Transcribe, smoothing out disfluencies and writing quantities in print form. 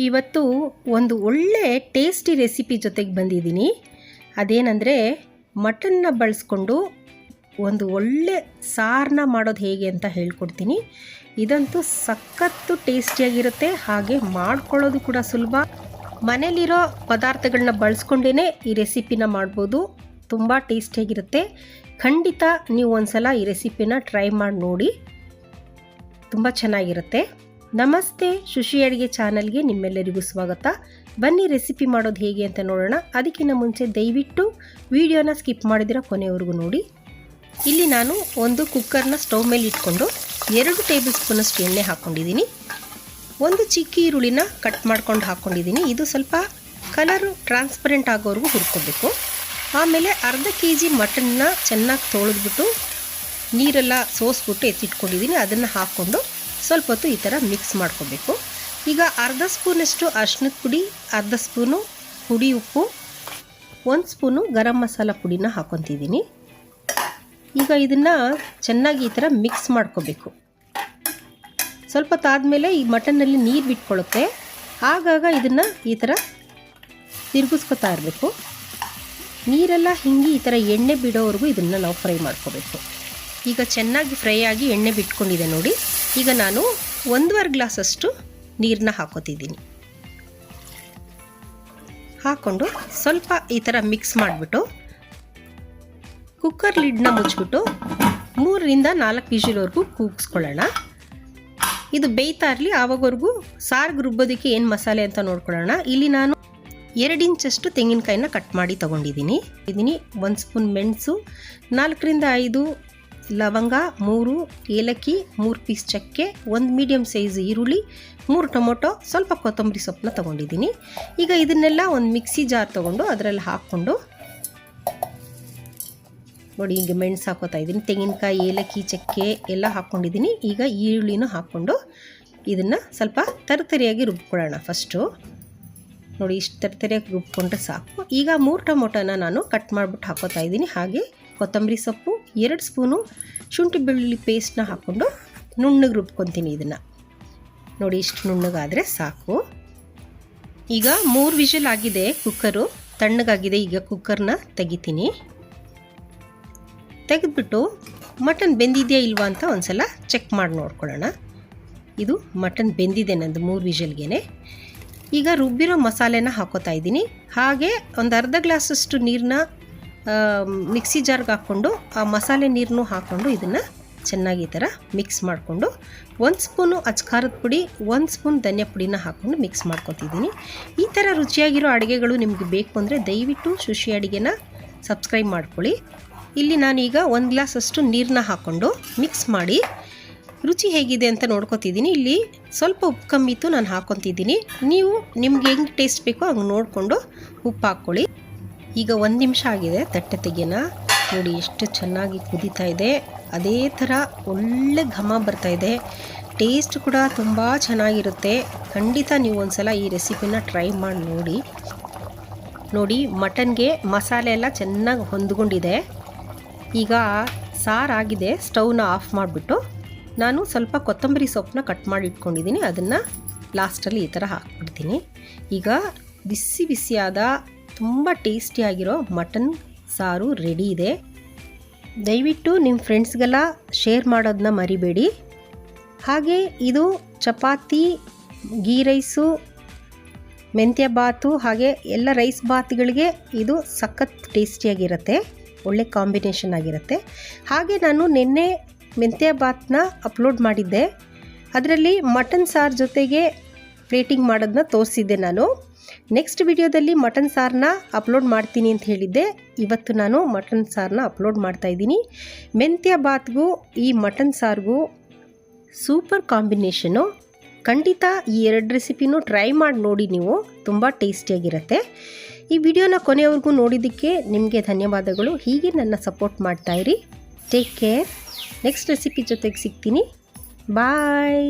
ಇವತ್ತು ಒಂದು ಒಳ್ಳೆ ಟೇಸ್ಟಿ ರೆಸಿಪಿ ಜೊತೆಗೆ ಬಂದಿದ್ದೀನಿ. ಅದೇನೆಂದರೆ ಮಟನ್ನ ಬಳಸ್ಕೊಂಡು ಒಂದು ಒಳ್ಳೆ ಸಾರನ್ನ ಮಾಡೋದು ಹೇಗೆ ಅಂತ ಹೇಳ್ಕೊಡ್ತೀನಿ. ಇದಂತೂ ಸಖತ್ತು ಟೇಸ್ಟಿಯಾಗಿರುತ್ತೆ, ಹಾಗೆ ಮಾಡ್ಕೊಳ್ಳೋದು ಕೂಡ ಸುಲಭ. ಮನೇಲಿರೋ ಪದಾರ್ಥಗಳನ್ನ ಬಳಸ್ಕೊಂಡೇ ಈ ರೆಸಿಪಿನ ಮಾಡ್ಬೋದು. ತುಂಬ ಟೇಸ್ಟಿಯಾಗಿರುತ್ತೆ. ಖಂಡಿತ ನೀವು ಒಂದ್ಸಲ ಈ ರೆಸಿಪಿನ ಟ್ರೈ ಮಾಡಿ ನೋಡಿ, ತುಂಬ ಚೆನ್ನಾಗಿರುತ್ತೆ. ನಮಸ್ತೆ, ಶುಶಿ ಅಡುಗೆ ಚಾನಲ್ಗೆ ನಿಮ್ಮೆಲ್ಲರಿಗೂ ಸ್ವಾಗತ. ಬನ್ನಿ ರೆಸಿಪಿ ಮಾಡೋದು ಹೇಗೆ ಅಂತ ನೋಡೋಣ. ಅದಕ್ಕಿಂತ ಮುಂಚೆ ದಯವಿಟ್ಟು ವಿಡಿಯೋನ ಸ್ಕಿಪ್ ಮಾಡಿದಿರ ಕೊನೆವರೆಗೂ ನೋಡಿ. ಇಲ್ಲಿ ನಾನು ಒಂದು ಕುಕ್ಕರ್ನ ಸ್ಟವ್ ಮೇಲೆ ಇಟ್ಕೊಂಡು 2 ಟೇಬಲ್ ಸ್ಪೂನಷ್ಟು ಎಣ್ಣೆ ಹಾಕ್ಕೊಂಡಿದ್ದೀನಿ. ಒಂದು ಚಿಕ್ಕ ಈರುಳ್ಳಿನ ಕಟ್ ಮಾಡ್ಕೊಂಡು ಹಾಕ್ಕೊಂಡಿದ್ದೀನಿ. ಇದು ಸ್ವಲ್ಪ ಕಲರು ಟ್ರಾನ್ಸ್ಪರೆಂಟ್ ಆಗೋವರೆಗೂ ಹುರ್ಕೋಬೇಕು. ಆಮೇಲೆ ಅರ್ಧ kg ಮಟನ್ನ ಚೆನ್ನಾಗಿ ತೊಳೆದ್ಬಿಟ್ಟು ನೀರೆಲ್ಲ ಸೋಸ್ಬಿಟ್ಟು ಎತ್ತಿಟ್ಕೊಂಡಿದ್ದೀನಿ. ಅದನ್ನು ಹಾಕ್ಕೊಂಡು ಸ್ವಲ್ಪ ಹೊತ್ತು ಈ ಥರ ಮಿಕ್ಸ್ ಮಾಡ್ಕೋಬೇಕು. ಈಗ ಅರ್ಧ ಸ್ಪೂನಷ್ಟು ಅರಿಶಿಣದ ಪುಡಿ, ಅರ್ಧ ಸ್ಪೂನು ಪುಡಿ ಉಪ್ಪು, 1 ಸ್ಪೂನು ಗರಂ ಮಸಾಲ ಪುಡಿನ ಹಾಕ್ಕೊತಿದ್ದೀನಿ. ಈಗ ಇದನ್ನು ಚೆನ್ನಾಗಿ ಈ ಥರ ಮಿಕ್ಸ್ ಮಾಡ್ಕೋಬೇಕು. ಸ್ವಲ್ಪ ಹೊತ್ತಾದಮೇಲೆ ಈ ಮಟನ್ನಲ್ಲಿ ನೀರು ಬಿಟ್ಕೊಳ್ಳುತ್ತೆ. ಆಗಾಗ ಇದನ್ನು ಈ ಥರ ತಿರುಗಿಸ್ಕೊತಾ ಇರಬೇಕು. ನೀರೆಲ್ಲ ಹಿಂಗೆ ಈ ಥರ ಎಣ್ಣೆ ಬಿಡೋವರೆಗೂ ಇದನ್ನು ನಾವು ಫ್ರೈ ಮಾಡ್ಕೋಬೇಕು. ಈಗ ಚೆನ್ನಾಗಿ ಫ್ರೈ ಆಗಿ ಎಣ್ಣೆ ಬಿಟ್ಕೊಂಡಿದೆ ನೋಡಿ. ಈಗ ನಾನು 1.5 ಗ್ಲಾಸಷ್ಟು ನೀರನ್ನ ಹಾಕೋತಿದ್ದೀನಿ. ಹಾಕ್ಕೊಂಡು ಸ್ವಲ್ಪ ಈ ಥರ ಮಿಕ್ಸ್ ಮಾಡಿಬಿಟ್ಟು ಕುಕ್ಕರ್ ಲಿಡ್ನ ಮುಚ್ಚಿಬಿಟ್ಟು 3 ರಿಂದ 4 ವಿಷಿಲ್ವರೆಗೂ ಕೂಗಿಸ್ಕೊಳ್ಳೋಣ. ಇದು ಬೇಯ್ತಾ ಇರಲಿ. ಆವಾಗವರೆಗೂ ಸಾರಿಗೆ ರುಬ್ಬೋದಕ್ಕೆ ಏನು ಮಸಾಲೆ ಅಂತ ನೋಡ್ಕೊಳ್ಳೋಣ. ಇಲ್ಲಿ ನಾನು 2 ಇಂಚಷ್ಟು ತೆಂಗಿನಕಾಯಿನ ಕಟ್ ಮಾಡಿ ತೊಗೊಂಡಿದ್ದೀನಿ. 1 ಸ್ಪೂನ್ ಮೆಣಸು, 4 ರಿಂದ 5 ಲವಂಗ, 3 ಏಲಕ್ಕಿ, 3 ಪೀಸ್ ಚಕ್ಕೆ, 1 ಮೀಡಿಯಮ್ ಸೈಜ್ ಈರುಳ್ಳಿ, 3 ಟೊಮೊಟೊ, ಸ್ವಲ್ಪ ಕೊತ್ತಂಬರಿ ಸೊಪ್ಪನ್ನ ತೊಗೊಂಡಿದ್ದೀನಿ. ಈಗ ಇದನ್ನೆಲ್ಲ ಒಂದು ಮಿಕ್ಸಿ ಜಾರ್ ತೊಗೊಂಡು ಅದರಲ್ಲಿ ಹಾಕ್ಕೊಂಡು ನೋಡಿ, ಹಿಂಗೆ ಮೆಣಸು ಹಾಕೋತಾ ಇದ್ದೀನಿ. ತೆಂಗಿನಕಾಯಿ, ಏಲಕ್ಕಿ, ಚಕ್ಕೆ ಎಲ್ಲ ಹಾಕ್ಕೊಂಡಿದ್ದೀನಿ. ಈಗ ಈರುಳ್ಳಿನೂ ಹಾಕ್ಕೊಂಡು ಇದನ್ನು ಸ್ವಲ್ಪ ತರಿತರಿಯಾಗಿ ರುಬ್ಕೊಳ್ಳೋಣ. ಫಸ್ಟು ನೋಡಿ, ಇಷ್ಟು ತರಿತರಿಯಾಗಿ ರುಬ್ಕೊಂಡ್ರೆ ಸಾಕು. ಈಗ 3 ಟೊಮೊಟೊನ ನಾನು ಕಟ್ ಮಾಡಿಬಿಟ್ಟು ಹಾಕೋತಾ ಇದ್ದೀನಿ. ಹಾಗೆ ಕೊತ್ತಂಬರಿ ಸೊಪ್ಪು, 2 ಸ್ಪೂನು ಶುಂಠಿ ಬೆಳ್ಳುಳ್ಳಿ ಪೇಸ್ಟ್ನ ಹಾಕ್ಕೊಂಡು ನುಣ್ಣಗೆ ರುಬ್ಕೊತೀನಿ. ಇದನ್ನು ನೋಡಿ, ಇಷ್ಟು ನುಣ್ಣಗಾದರೆ ಸಾಕು. ಈಗ 3 ವಿಷಲ್ ಆಗಿದೆ, ಕುಕ್ಕರು ತಣ್ಣಗಾಗಿದೆ. ಈಗ ಕುಕ್ಕರ್ನ ತೆಗಿತೀನಿ. ತೆಗೆದ್ಬಿಟ್ಟು ಮಟನ್ ಬೆಂದಿದೆಯಾ ಇಲ್ವಾ ಅಂತ ಒಂದ್ಸಲ ಚೆಕ್ ಮಾಡಿ ನೋಡ್ಕೊಳ್ಳೋಣ. ಇದು ಮಟನ್ ಬೆಂದಿದೆ ನಂದು 3 ವಿಷಲ್ಗೆ. ಈಗ ರುಬ್ಬಿರೋ ಮಸಾಲೆನ ಹಾಕೋತಾ ಇದ್ದೀನಿ. ಹಾಗೆ ಒಂದು ಅರ್ಧ ಗ್ಲಾಸಷ್ಟು ನೀರನ್ನ ಮಿಕ್ಸಿ ಜಾರ್ಗೆ ಹಾಕ್ಕೊಂಡು ಆ ಮಸಾಲೆ ನೀರನ್ನು ಹಾಕ್ಕೊಂಡು ಇದನ್ನು ಚೆನ್ನಾಗಿ ಈ ಥರ ಮಿಕ್ಸ್ ಮಾಡಿಕೊಂಡು 1 ಸ್ಪೂನು ಅಚ್ಕಾರದ ಪುಡಿ, 1 ಸ್ಪೂನ್ ಧನಿಯಾ ಪುಡಿನ ಹಾಕ್ಕೊಂಡು ಮಿಕ್ಸ್ ಮಾಡ್ಕೊತಿದ್ದೀನಿ. ಈ ಥರ ರುಚಿಯಾಗಿರೋ ಅಡುಗೆಗಳು ನಿಮಗೆ ಬೇಕು ಅಂದರೆ ದಯವಿಟ್ಟು ಶುಶಿ ಅಡುಗೆನ ಸಬ್ಸ್ಕ್ರೈಬ್ ಮಾಡ್ಕೊಳ್ಳಿ. ಇಲ್ಲಿ ನಾನೀಗ 1 ಗ್ಲಾಸಷ್ಟು ನೀರನ್ನ ಹಾಕ್ಕೊಂಡು ಮಿಕ್ಸ್ ಮಾಡಿ ರುಚಿ ಹೇಗಿದೆ ಅಂತ ನೋಡ್ಕೊತಿದ್ದೀನಿ. ಇಲ್ಲಿ ಸ್ವಲ್ಪ ಉಪ್ಪು ಕಮ್ಮಿ ಇತ್ತು, ನಾನು ಹಾಕ್ಕೊತಿದ್ದೀನಿ. ನೀವು ನಿಮ್ಗೆ ಹೆಂಗೆ ಟೇಸ್ಟ್ ಬೇಕೋ ಹಂಗೆ ನೋಡಿಕೊಂಡು ಉಪ್ಪು ಹಾಕ್ಕೊಳ್ಳಿ. ಈಗ 1 ನಿಮಿಷ ಆಗಿದೆ, ತಟ್ಟೆ ತೆಗೆಯೋಣ. ನೋಡಿ, ಎಷ್ಟು ಚೆನ್ನಾಗಿ ಕುದೀತಾ ಇದೆ. ಅದೇ ಥರ ಒಳ್ಳೆ ಘಮ ಬರ್ತಾ ಇದೆ. ಟೇಸ್ಟ್ ಕೂಡ ತುಂಬ ಚೆನ್ನಾಗಿರುತ್ತೆ. ಖಂಡಿತ ನೀವು ಒಂದ್ಸಲ ಈ ರೆಸಿಪಿನ ಟ್ರೈ ಮಾಡಿ ನೋಡಿ. ನೋಡಿ, ಮಟನ್ಗೆ ಮಸಾಲೆ ಎಲ್ಲ ಚೆನ್ನಾಗಿ ಹೊಂದ್ಕೊಂಡಿದೆ. ಈಗ ಸಾರಾಗಿದೆ. ಸ್ಟವ್ನ ಆಫ್ ಮಾಡಿಬಿಟ್ಟು ನಾನು ಸ್ವಲ್ಪ ಕೊತ್ತಂಬರಿ ಸೊಪ್ಪನ್ನ ಕಟ್ ಮಾಡಿ ಇಟ್ಕೊಂಡಿದ್ದೀನಿ. ಅದನ್ನು ಲಾಸ್ಟಲ್ಲಿ ಈ ಥರ ಹಾಕ್ಬಿಡ್ತೀನಿ. ಈಗ ಬಿಸಿ ಬಿಸಿಯಾದ ತುಂಬ ಟೇಸ್ಟಿಯಾಗಿರೋ ಮಟನ್ ಸಾರು ರೆಡಿ ಇದೆ. ದಯವಿಟ್ಟು ನಿಮ್ಮ ಫ್ರೆಂಡ್ಸ್ಗೆಲ್ಲ ಶೇರ್ ಮಾಡೋದನ್ನ ಮರಿಬೇಡಿ. ಹಾಗೆ ಇದು ಚಪಾತಿ, ಗೀ ರೈಸು, ಮೆಂತ್ಯ ಬಾತು, ಹಾಗೆ ಎಲ್ಲ ರೈಸ್ ಬಾತ್ಗಳಿಗೆ ಇದು ಸಖತ್ ಟೇಸ್ಟಿಯಾಗಿರುತ್ತೆ. ಒಳ್ಳೆ ಕಾಂಬಿನೇಷನ್ ಆಗಿರುತ್ತೆ. ಹಾಗೆ ನಾನು ನಿನ್ನೆ ಮೆಂತ್ಯ ಬಾತ್ನ ಅಪ್ಲೋಡ್ ಮಾಡಿದ್ದೆ. ಅದರಲ್ಲಿ ಮಟನ್ ಸಾರು ಜೊತೆಗೆ ಪ್ಲೇಟಿಂಗ್ ಮಾಡೋದನ್ನ ತೋರಿಸಿದ್ದೆ ನಾನು. ನೆಕ್ಸ್ಟ್ ವಿಡಿಯೋದಲ್ಲಿ ಮಟನ್ ಸಾರನ್ನ ಅಪ್ಲೋಡ್ ಮಾಡ್ತೀನಿ ಅಂತ ಹೇಳಿದ್ದೆ. ಇವತ್ತು ನಾನು ಮಟನ್ ಸಾರನ್ನ ಅಪ್ಲೋಡ್ ಮಾಡ್ತಾಯಿದ್ದೀನಿ. ಮೆಂತ್ಯ ಬಾತ್ಗೂ ಈ ಮಟನ್ ಸಾರಿಗೂ ಸೂಪರ್ ಕಾಂಬಿನೇಷನು. ಖಂಡಿತ ಈ 2 ರೆಸಿಪಿನೂ ಟ್ರೈ ಮಾಡಿ ನೋಡಿ, ನೀವು ತುಂಬ ಟೇಸ್ಟಿಯಾಗಿರುತ್ತೆ. ಈ ವಿಡಿಯೋನ ಕೊನೆಯವರೆಗೂ ನೋಡಿದ್ದಕ್ಕೆ ನಿಮಗೆ ಧನ್ಯವಾದಗಳು. ಹೀಗೆ ನನ್ನ ಸಪೋರ್ಟ್ ಮಾಡ್ತಾಯಿರಿ. Take care. ನೆಕ್ಸ್ಟ್ ರೆಸಿಪಿ ಜೊತೆಗೆ ಸಿಗ್ತೀನಿ. ಬಾಯ್.